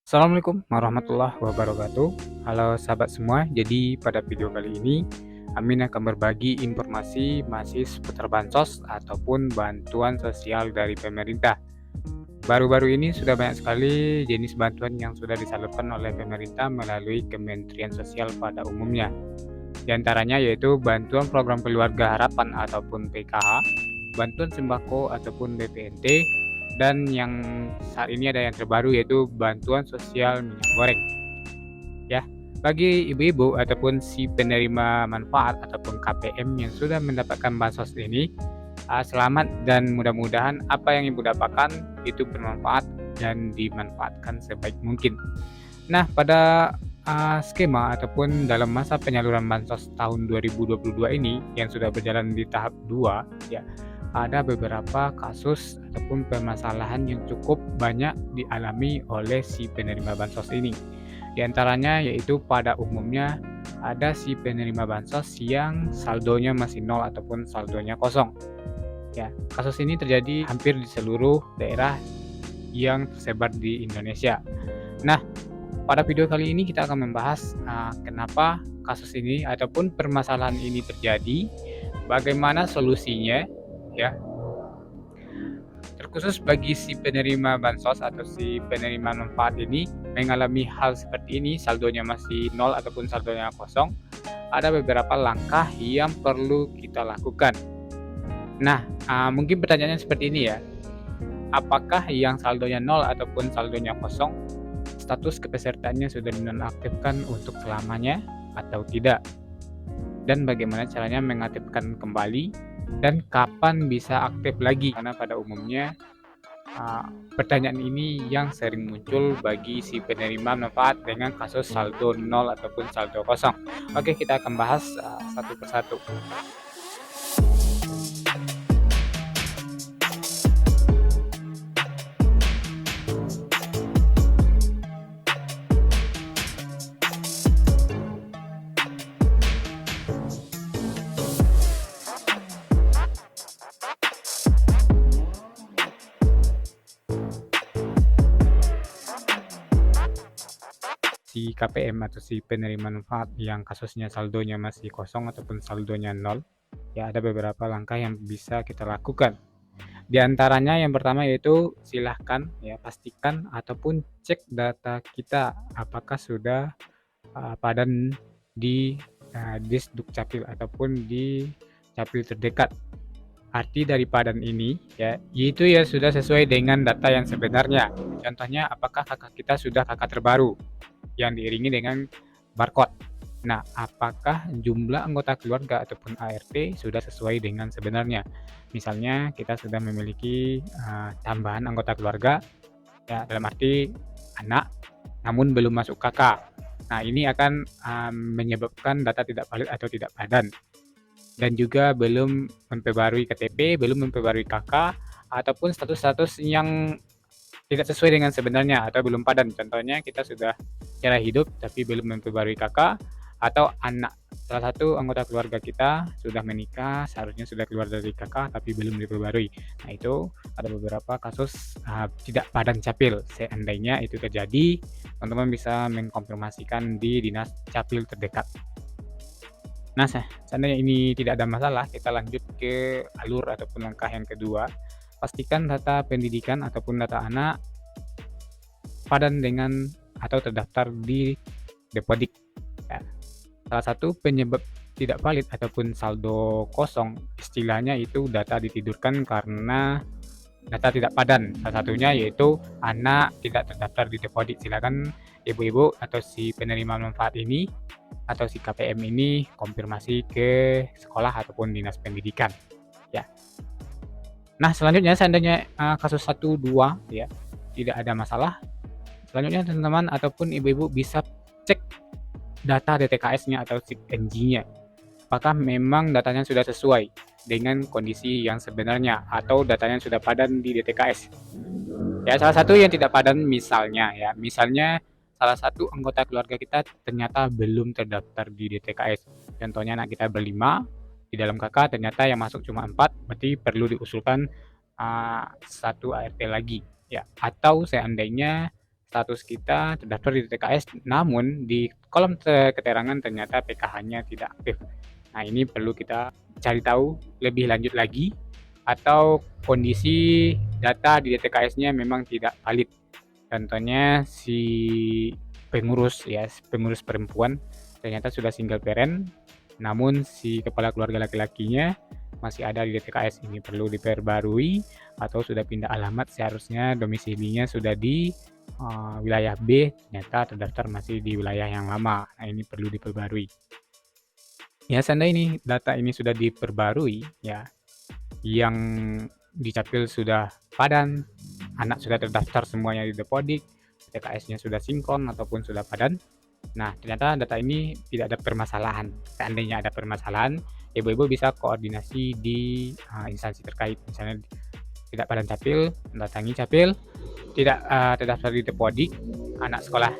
Assalamualaikum warahmatullahi wabarakatuh. Halo sahabat semua, jadi pada video kali ini Amin akan berbagi informasi masih seputar bansos ataupun bantuan sosial dari pemerintah. Baru-baru ini sudah banyak sekali jenis bantuan yang sudah disalurkan oleh pemerintah melalui Kementerian Sosial pada umumnya. Di antaranya yaitu bantuan program keluarga harapan ataupun PKH, bantuan sembako ataupun BPNT, dan yang saat ini ada yang terbaru yaitu bantuan sosial minyak goreng. Ya, bagi ibu-ibu ataupun si penerima manfaat ataupun KPM yang sudah mendapatkan bansos ini, selamat dan mudah-mudahan apa yang ibu dapatkan itu bermanfaat dan dimanfaatkan sebaik mungkin. Nah, pada skema ataupun dalam masa penyaluran bansos tahun 2022 ini yang sudah berjalan di tahap 2, ya, ada beberapa kasus ataupun permasalahan yang cukup banyak dialami oleh si penerima bansos ini. Di antaranya yaitu pada umumnya ada si penerima bansos yang saldonya masih nol ataupun saldonya kosong. Ya, kasus ini terjadi hampir di seluruh daerah yang tersebar di Indonesia. Nah, pada video kali ini kita akan membahas kenapa kasus ini ataupun permasalahan ini terjadi, bagaimana solusinya, ya. Terkhusus bagi si penerima bansos atau si penerima manfaat ini mengalami hal seperti ini, saldonya masih nol ataupun saldonya kosong, ada beberapa langkah yang perlu kita lakukan. Nah, mungkin pertanyaannya seperti ini ya, apakah yang saldonya nol ataupun saldonya kosong, status kepesertaannya sudah dinonaktifkan untuk selamanya atau tidak? Dan bagaimana caranya mengaktifkan kembali dan kapan bisa aktif lagi? Karena pada umumnya pertanyaan ini yang sering muncul bagi si penerima manfaat dengan kasus saldo nol ataupun saldo kosong. Oke, kita akan bahas satu persatu. Si KPM atau si penerima manfaat yang kasusnya saldonya masih kosong ataupun saldonya nol, ya ada beberapa langkah yang bisa kita lakukan. Di antaranya yang pertama yaitu silahkan ya pastikan ataupun cek data kita apakah sudah padan di Disdukcapil ataupun di Capil terdekat. Arti dari padan ini ya itu ya sudah sesuai dengan data yang sebenarnya. Contohnya apakah kakak kita sudah kakak terbaru yang diiringi dengan barcode. Nah, apakah jumlah anggota keluarga ataupun ART sudah sesuai dengan sebenarnya? Misalnya kita sudah memiliki tambahan anggota keluarga, ya dalam arti anak, namun belum masuk kakak. Nah, ini akan menyebabkan data tidak valid atau tidak padan. Dan juga belum memperbarui KTP, belum memperbarui KK, ataupun status-status yang tidak sesuai dengan sebenarnya atau belum padan. Contohnya kita sudah cara hidup tapi belum memperbarui KK, atau anak salah satu anggota keluarga kita sudah menikah, seharusnya sudah keluar dari KK tapi belum diperbarui. Nah, itu ada beberapa kasus tidak padan capil. Seandainya itu terjadi, teman-teman bisa mengkonfirmasikan di dinas capil terdekat. Nah, seandainya ini tidak ada masalah, kita lanjut ke alur ataupun langkah yang kedua. Pastikan data pendidikan ataupun data anak padan dengan atau terdaftar di Depodik. Ya. Salah satu penyebab tidak valid ataupun saldo kosong, istilahnya itu data ditidurkan karena data tidak padan. Salah satunya yaitu anak tidak terdaftar di Depodik. Silakan ibu-ibu atau si penerima manfaat ini atau si KPM ini konfirmasi ke sekolah ataupun dinas pendidikan, ya. Nah, selanjutnya seandainya kasus 1, 2 ya tidak ada masalah, selanjutnya teman-teman ataupun ibu-ibu bisa cek data DTKS-nya atau SIG-NG-nya. Apakah memang datanya sudah sesuai dengan kondisi yang sebenarnya atau datanya sudah padan di DTKS. Ya, salah satu yang tidak padan misalnya salah satu anggota keluarga kita ternyata belum terdaftar di DTKS. Contohnya anak kita berlima, di dalam kakak ternyata yang masuk cuma 4, berarti perlu diusulkan satu ART lagi. Ya, atau seandainya status kita terdaftar di DTKS, namun di kolom keterangan ternyata PKH-nya tidak aktif. Nah, ini perlu kita cari tahu lebih lanjut lagi, atau kondisi data di DTKS-nya memang tidak valid. Contohnya si pengurus perempuan ternyata sudah single parent, namun si kepala keluarga laki-lakinya masih ada di DTKS. Ini perlu diperbarui, atau sudah pindah alamat, seharusnya domisilinya sudah di wilayah B, ternyata terdaftar masih di wilayah yang lama. Nah, ini perlu diperbarui. Ya, seandainya ini data ini sudah diperbarui, ya, yang di Capil sudah padan, anak sudah terdaftar semuanya di Depodik, TKS-nya sudah sinkron ataupun sudah padan. Nah, ternyata data ini tidak ada permasalahan. Seandainya ada permasalahan, ibu-ibu bisa koordinasi di instansi terkait. Misalnya tidak padan Capil, mendatangi Capil, tidak terdaftar di Depodik, anak sekolah.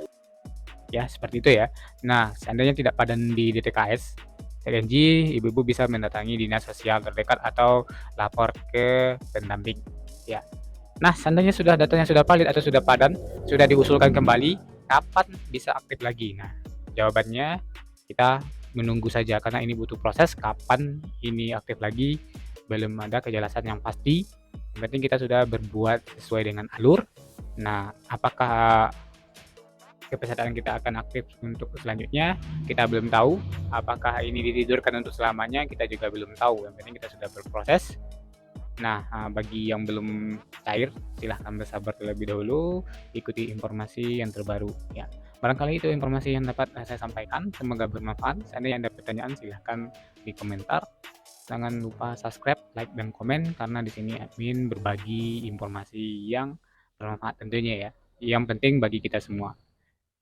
Ya, seperti itu ya. Nah, seandainya tidak padan di DTKS, saya janji ibu-ibu bisa mendatangi dinas sosial terdekat atau lapor ke pendamping. Ya. Nah, seandainya datanya sudah valid atau sudah padan, sudah diusulkan kembali, kapan bisa aktif lagi? Nah, jawabannya kita menunggu saja, karena ini butuh proses. Kapan ini aktif lagi, belum ada kejelasan yang pasti. Yang penting kita sudah berbuat sesuai dengan alur. Nah, apakah kepesertaan kita akan aktif untuk selanjutnya, kita belum tahu. Apakah ini ditidurkan untuk selamanya, kita juga belum tahu. Yang penting kita sudah berproses. Nah, bagi yang belum cair, silahkan bersabar terlebih dahulu, ikuti informasi yang terbaru ya. Barangkali itu informasi yang dapat saya sampaikan, semoga bermanfaat. Seandainya ada pertanyaan, silahkan di komentar. Jangan lupa subscribe, like, dan komen, karena di sini admin berbagi informasi yang bermanfaat tentunya ya. Yang penting bagi kita semua.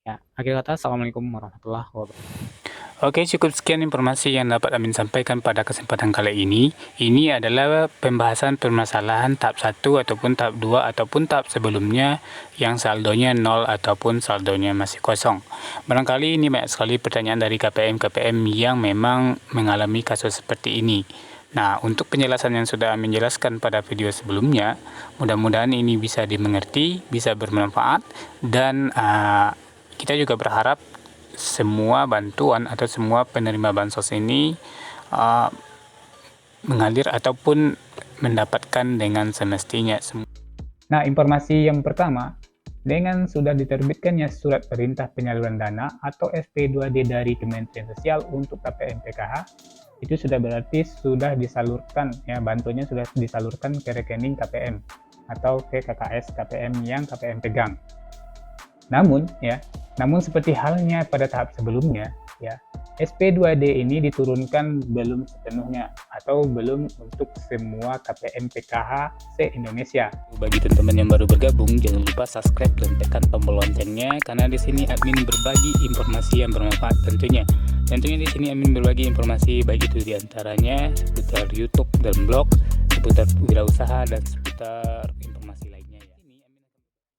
Ya, akhir kata, assalamualaikum warahmatullahi wabarakatuh. Oke, cukup sekian informasi yang dapat Amin sampaikan pada kesempatan kali ini. Ini adalah pembahasan permasalahan tahap 1 ataupun tahap 2 ataupun tahap sebelumnya yang saldonya 0 ataupun saldonya masih kosong. Barangkali ini banyak sekali pertanyaan dari KPM yang memang mengalami kasus seperti ini. Nah, untuk penjelasan yang sudah Amin jelaskan pada video sebelumnya, mudah-mudahan ini bisa dimengerti, bisa bermanfaat, dan kita juga berharap semua bantuan atau semua penerima bansos ini mengalir ataupun mendapatkan dengan semestinya. Nah, informasi yang pertama, dengan sudah diterbitkannya surat perintah penyaluran dana atau SP2D dari Kementerian Sosial untuk KPM PKH, itu sudah berarti sudah disalurkan ya, bantuannya sudah disalurkan ke rekening KPM atau ke KKS KPM yang KPM pegang. Namun seperti halnya pada tahap sebelumnya ya, SP2D ini diturunkan belum sepenuhnya atau belum untuk semua KPM PKH se-Indonesia. Bagi teman-teman yang baru bergabung, jangan lupa subscribe dan tekan tombol loncengnya, karena di sini admin berbagi informasi yang bermanfaat tentunya. Tentunya di sini admin berbagi informasi baik itu diantaranya seputar YouTube dan blog, seputar wirausaha, dan seputar